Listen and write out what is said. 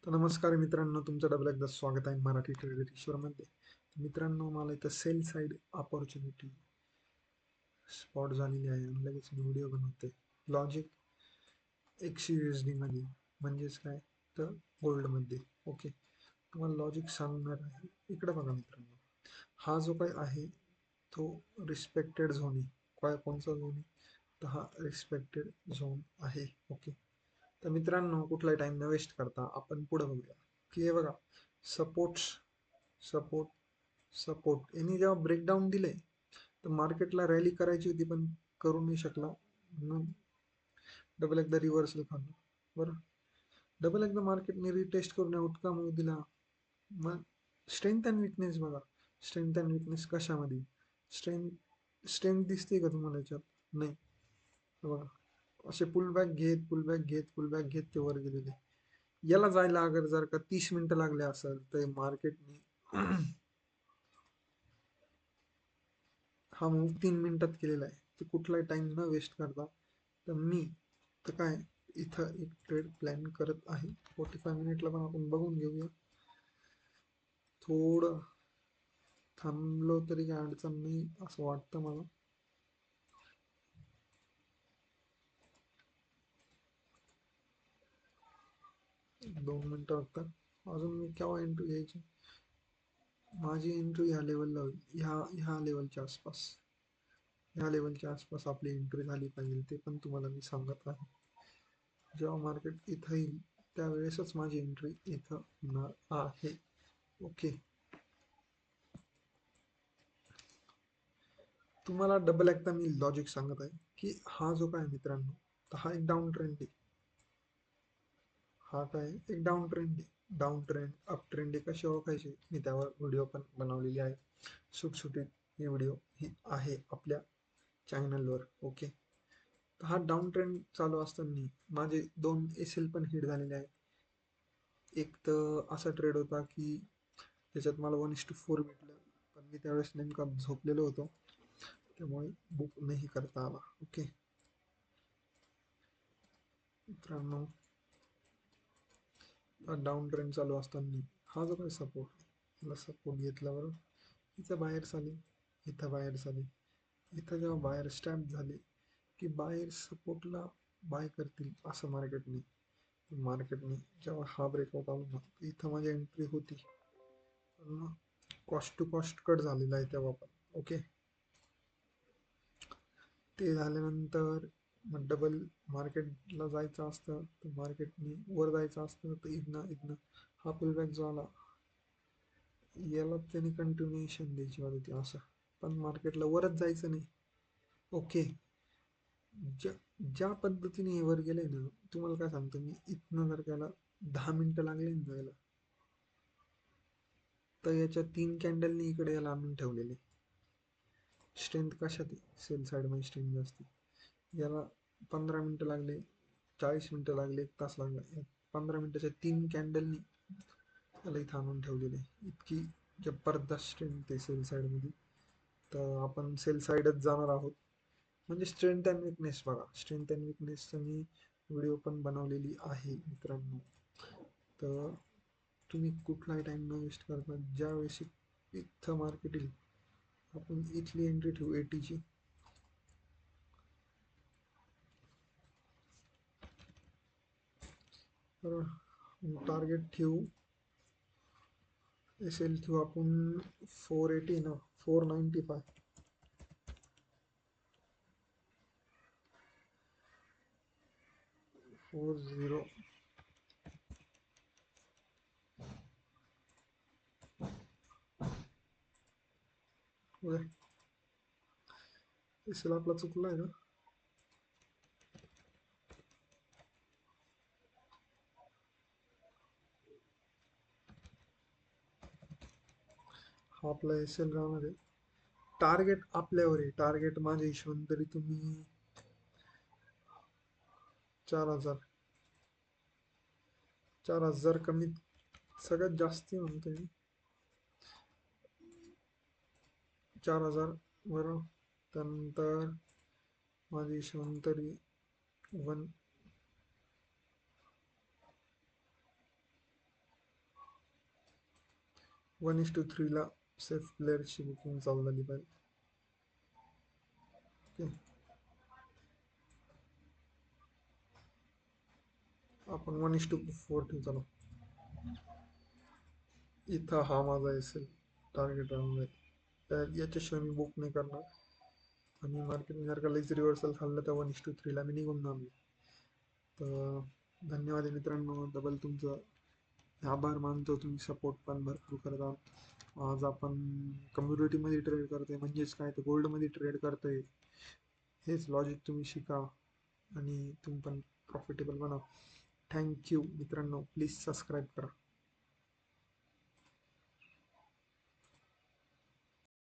तर नमस्कार मित्रांनो, तुमचं डबल एकदा स्वागत आहे मराठी ट्रेडर ईश्वरमध्ये. मित्रांनो, मला इथं सेल साईड अपॉर्च्युनिटी स्पॉट झालेली आहे आणि लगेच मी व्हिडिओ बनवते. लॉजिक XUSD मध्ये, म्हणजेच काय तर गोल्डमध्ये. ओके, तुम्हाला लॉजिक सांगणार आहे. इकडे बघा मित्रांनो, हा जो काय आहे तो रिस्पेक्टेड झोन आहे. काय कोणचा झोन आहे? तर हा रिस्पेक्टेड झोन आहे. ओके, तर मित्रांनो, कुठलाही टाइम न वेस्ट करता आपण पुढे बघूया की हे बघा, सपोर्ट्स सपोर्ट सपोर्ट यांनी जेव्हा ब्रेकडाऊन दिले तर मार्केटला रॅली करायची होती पण करू नाही शकला म्हणून डबल एकदा रिव्हर्सल खाल्ला. बरं, डबल एकदा मार्केटने रिटेस्ट करून आउटकम होऊ दिला. मग स्ट्रेंथ अँड विकनेस बघा. स्ट्रेंथ अँड विकनेस कशामध्ये? स्ट्रेंथ स्ट्रेंथ दिसते का तुम्हाला याच्यात? नाही. हे बघा, असे पुलबॅक घेत ते वर गेलेले. याला जायला अगर जर का 30 मिनिटं लागले असेल तर मार्केटने हा मूव 3 मिनिटात केलेला आहे. तर कुठलाही टाइम न वेस्ट करता तर मी तर काय इथं एक ट्रेड प्लॅन करत आहे. 45 मिनिटला पण आपण बघून घेऊया. थोडं थांबलो तरी काय अडचण नाही असं वाटतं मला. दोन मिनिटं फक्त. अजून मी केव्हा एंट्री घ्यायची? माझी एंट्री ह्या लेवलला होईल, ह्या लेवलच्या आसपास. ह्या लेवलच्या आसपास आपली एंट्री झाली पाहिजे, ते पण तुम्हाला मी सांगत आहे. जेव्हा मार्केट इथं येईल त्यावेळेसच माझी एंट्री इथं होणार आहे. ओके, तुम्हाला डबल एकदा मी लॉजिक सांगत आहे की हा जो काय मित्रांनो, तर हा एक डाऊन ट्रेंड आहे. हा काय एक डाऊन ट्रेंड आहे. डाऊन ट्रेंड अप ट्रेंड आहे कसे ओळखायचे मी त्यावर व्हिडिओ पण बनवलेली आहे. सुटसुटीत ही व्हिडिओ ही आहे आपल्या चॅनलवर. ओके, तर हा डाऊन ट्रेंड चालू असताना माझे 2 SL पण हिट झालेले आहेत. एक तर असा ट्रेड होता की त्याच्यात मला 1:4 भेटलं, पण मी त्यावेळेस नेमका झोपलेलो होतो त्यामुळे बुक नाही करता आला. ओके मित्रांनो, डाऊन ट्रेंड चालू असताना हा जो काही सपोर्ट, याला सपोर्ट घेतल्यावर इथं बाहेर आली, इथं बाहेर आली. इथं जेव्हा बाहेर स्टॅम्प झाले की बाहेर सपोर्टला बाय करतील असं मार्केटने जेव्हा हा ब्रेकआउट आला ना, इथं माझी एंट्री होती. पण कॉस्ट टू कॉस्ट कट झालेला आहे तेव्हा पण. ओके, ते झाल्यानंतर मग डबल मार्केटला जायचं असतं तर मार्केटने वर जायचं असतं तर इथनं हा पुलबॅक जो आला याला त्यांनी कंटिन्युएशन द्यायची होती असं. पण मार्केटला वरच जायचं नाही. ओके, ज्या ज्या पद्धतीने हे वर गेले ना, तुम्हाला काय सांगतो मी, इथनं जर त्याला 10 मिनिटं लागले ना जायला, तर याच्या 3 कॅन्डलनी इकडे याला आणून ठेवलेले. स्ट्रेंथ कशात आहे? सेल साईडमध्ये स्ट्रेंथ जास्त. याला 15 मिनिटं लागले, 40 मिनिटं लागले, 1 तास लागला. 15 मिनिटाच्या 3 कॅन्डलनी त्याला इथं आणून ठेवलेले. इतकी जबरदस्त स्ट्रेंथ आहे सेल साईडमध्ये. तर आपण सेल साईडच जाणार आहोत. म्हणजे स्ट्रेंथ अँड विकनेस बघा. स्ट्रेंथ अँड विकनेसचं मी व्हिडिओ पण बनवलेली आहे मित्रांनो. तर तुम्ही कुठलाही टाइम न वेस्ट करता ज्या वेळेस इथं मार्केट येईल आपण इथली एंट्री ठेवू 80ची. तर टार्गेट ठेवू, SL ठेवू आपण 480 ना, 495. 40 SL आपला चुकला आहे ना. हा आपला SL राहणार आहे. टार्गेट आपल्यावर आहे. टार्गेट माझ्या हिशोबाने तरी तुम्ही 4,000 4,000 कमीत, सगळ्यात जास्त म्हणतोय मी 4,000 बरोबर. त्यानंतर माझ्या हिशोबाने तरी वन 1:3ला सेफ प्लेअरची बुकिंग चालू झाली पाहिजे. ओके, आपण 1:4 ठेवू. चला, इथं हा माझा असेल टार्गेट राहून जाईल. याच्याशिवाय मी बुक नाही करणार. आणि मार्केट जर का लईच रिव्हर्सल खाल्लं तर 1:3ला मी निघून जाणार. तर धन्यवाद मित्रांनो, डबल तुमचं आभार मानतो. तुम्ही सपोर्ट पण भरपूर करता. आज आपण कम्युनिटीमध्ये ट्रेड करतोय म्हणजेच काय तर गोल्डमध्ये ट्रेड करतोय. हेच लॉजिक तुम्ही शिका आणि तुम्ही पण प्रॉफिटेबल बना. थँक्यू मित्रांनो, प्लीज सबस्क्राईब करा.